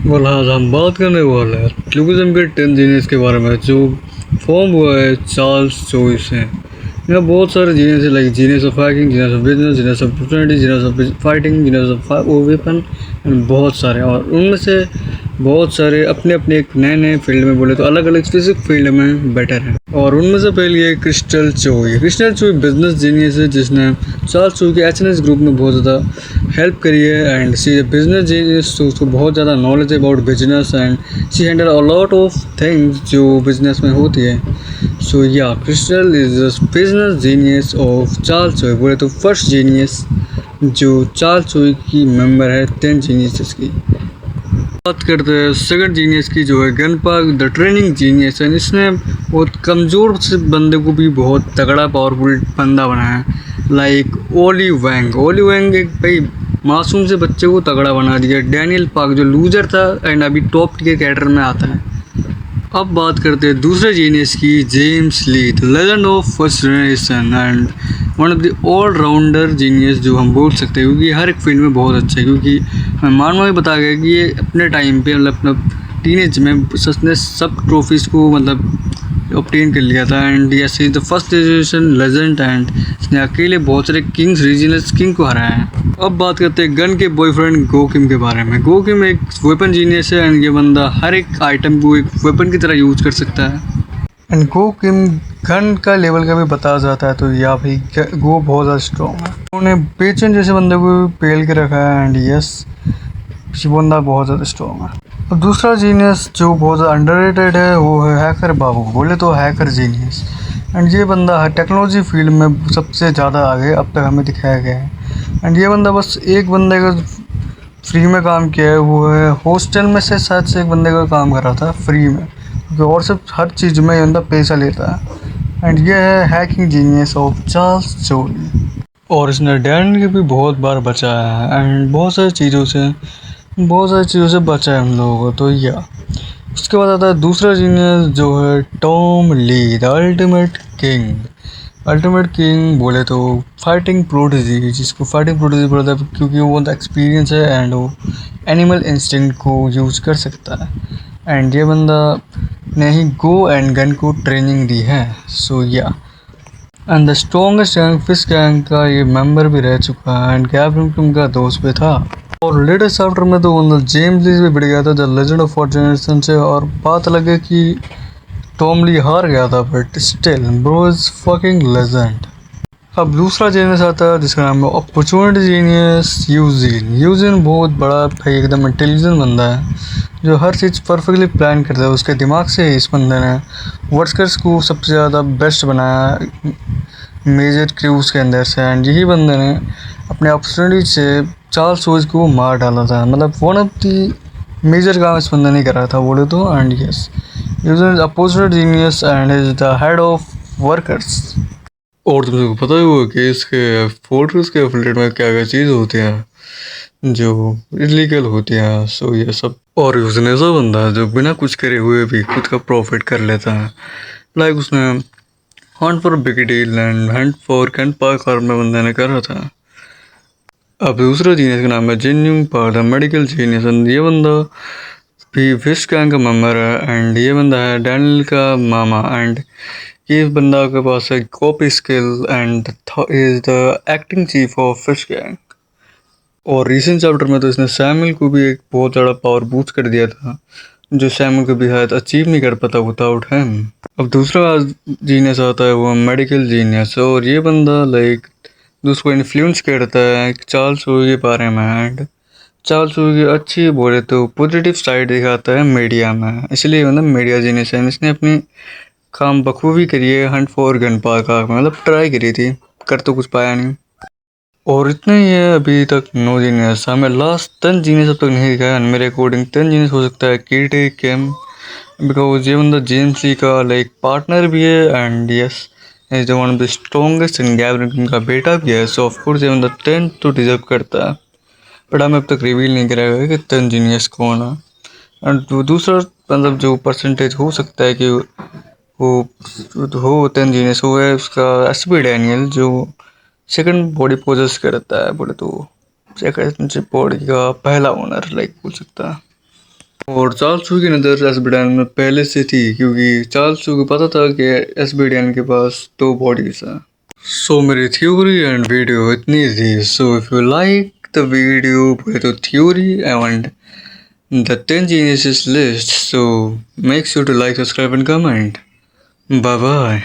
बोला आज हम बात करने वाले हैं क्लूजम के 10 जीनियस के बारे में जो फॉर्म हुआ है चार्ल्स चोइस से। यहाँ बहुत सारे जीनियस है like genius of hacking, genius of business, genius of opportunity, genius of fighting, genius of weapon and बहुत सारे। और उनमें से बहुत सारे अपने अपने एक नए नए फील्ड में बोले तो अलग अलग स्पेसिफिक फील्ड में बेटर है। और उनमें से पहले है क्रिस्टल चोई। क्रिस्टल चोई बिजनेस जीनियस है जिसने चार्ल्स चोई के एचएनएस ग्रुप में बहुत ज़्यादा हेल्प करी है एंड सी बिजनेस जीनियस, तो उसको बहुत ज़्यादा नॉलेज है about business and she handle a lot of things जो बिजनेस में होती है। So yeah Crystal is the business genius of Charles Choi. बोले तो फर्स्ट जीनियस जो चार्ल्स चोई की मेंबर है 10 जीनियस की। बात करते हैं सेकंड जीनियस की जो है gun park the training genius है। इसने बहुत कमज़ोर से बंदे को भी बहुत तगड़ा पावरफुल बंदा बनाया है लाइक ओली वैंग। ओली वैंग एक भाई मासूम से बच्चे को तगड़ा बना दिया। डैनियल पार्क जो लूजर था एंड अभी टॉप टियर कैरेक्टर में आता है। अब बात करते हैं दूसरे जीनियस की James Lee the legend of first generation and one of the all rounder genius जो हम बोल सकते हैं क्योंकि हर एक फील्ड में बहुत अच्छा है। क्योंकि हमें मानवा भी बता गया कि ये अपने टाइम पे मतलब अपना टीनेज में उसने सब ट्रॉफीज़ को मतलब ऑब्टेन कर लिया था and yes is the first generation legend and इसने अकेले बहुत सारे किंग्स रीजनल किंग को हराया है। अब बात करते हैं गन के बॉयफ्रेंड गो किम के बारे में। गो किम एक वेपन जीनियस है एंड ये बंदा हर एक आइटम को एक वेपन की तरह यूज कर सकता है एंड गो किम गन का लेवल का भी बताया जाता है। तो या भाई गो बहुत ज़्यादा स्ट्रॉन्ग है। उन्होंने पेचेंट जैसे बंदे को पेल के रखा है एंड यस ये बंदा बहुत ज़्यादा स्ट्रॉन्ग है। अब दूसरा जीनियस जो बहुत ज़्यादा अंडररेटेड है वो है हैकर बाबू। बोले तो हैकर जीनियस एंड ये बंदा है टेक्नोलॉजी फील्ड में सबसे ज़्यादा आगे अब तक हमें दिखाया गया है। एंड ये बंदा बस एक बंदे का फ्री में काम किया है, वो है हॉस्टल में से शायद से एक बंदे का काम कर रहा था फ्री में क्योंकि और सब हर चीज़ में ये बंदा पैसा लेता है। एंड ये है हैकिंग जीनियस ऑफ चार्ल्स चोई और इसने डैन के भी बहुत बार बचाया है एंड बहुत सारी चीज़ों से बचा है हम लोगों को। तो या उसके बाद आता है दूसरा जीनियस जो है Tom Lee the ultimate king. Ultimate king बोले तो फाइटिंग प्रोडिजी, जिसको फाइटिंग प्रोडिजी बोलता है क्योंकि वो बहुत एक्सपीरियंस है एंड वो एनिमल इंस्टिंक्ट को यूज कर सकता है एंड ये बंदा ने ही गो एंड गन को ट्रेनिंग दी है। सो या and the strongest gang fish gang का ये मेंबर भी रह चुका है एंड कैप्टन का दोस्त भी था। और लेटेस्ट चैप्टर में तो मतलब जेम्स ली भी बढ़ गया था the legend of fourth generation से। और बात लगे कि टॉम ली हार गया था but still bro is fucking legend. अब दूसरा जीनियस आता है जिसका नाम है अपॉर्चुनिटी जीनियस यूजिन। यूजिन बहुत बड़ा भाई एकदम इंटेलिजेंट बंदा है जो हर चीज़ परफेक्टली प्लान करता है। उसके दिमाग से इस बंदे ने वर्कर्स को सबसे ज़्यादा बेस्ट बनाया मेजर क्रूज के अंदर से एंड यही बंदे ने अपने अपॉर्चुनिटी से चार्ल्स चोई को मार डाला था। मतलब वन ऑफ दी मेजर काम इस बंदे नहीं कर रहा था बोले तो। And yes Eugene is opportunity genius and is the head of workers. और तुम सबको पता ही होगा कि इसके फोर्ट्रेस के एफिलिएट में क्या क्या चीज़ होती हैं जो इलीगल होती हैं। सो ये सब और यूजन ऐसा बंदा है जो बिना कुछ करे हुए भी खुद का प्रॉफिट कर लेता है। लाइक उसने hunt for big deal and hunt for Kent Park और में बंदे ने करा था। अब दूसरा जीनियस का नाम है जिन्यूंग पार्क द मेडिकल जीनियस। ये बंदा भी फिश गैंग का मेंबर है एंड ये बंदा है डैनियल का मामा एंड ये बंदा के पास है copy skill and is the acting chief of fish gang. और रिसेंट चैप्टर में तो इसने सैमुअल को भी एक बहुत ज़्यादा पावर बूस्ट कर दिया था जो सैमुअल को भी शायद अचीव नहीं कर पाता विदाउट हिम। अब दूसरा जीनियस आता है वो मेडिकल जीनियस और ये बंदा लाइक दूसरों को इन्फ्लुएंस करता है चार्ल्स चोई के बारे में एंड चार्ल्स चोई की अच्छी बोले तो पॉजिटिव साइड दिखाता है मीडिया में, इसलिए मतलब मीडिया जीनियस है। इसने अपनी काम बखूबी करी है हंट फॉर गन पार्क में, मतलब ट्राई करी थी, कर तो कुछ पाया नहीं। और इतना ही है अभी तक 9 जीनियस। हमें लास्ट 10 जीनियस अब तक नहीं दिखाया। मेरे अकॉर्डिंग 10 जीनियस हो सकता है कीटे केम बिकॉज ये बंदा जेम्स ली का लाइक पार्टनर भी है and yes is one of the strongest in Gabrin का बेटा भी है। सो ऑफ कोर्स ये बंदा 10 तो डिजर्व करता है बट हमें अब तक रिवील नहीं कराया गया कि 10 जीनियस कौन है। एंड दूसरा मतलब जो परसेंटेज हो सकता है कि वो हो 10 जीनियस हो है उसका एसपी डैनियल जो सेकंड बॉडी पोजेस करता है बोले तो सेकंड बॉडी का पहला ओनर लाइक बोल सकता है। और चार्ल्स चू की नज़र एसबीडीएन में पहले से थी क्योंकि चार्ल्स चू को पता था कि एसबीडीएन के पास 2 बॉडीज हैं। सो मेरी थ्योरी एंड वीडियो इतनी थी। So if you like the video with the theory and the 10 geniuses list, so make sure to like, subscribe and comment. Bye bye.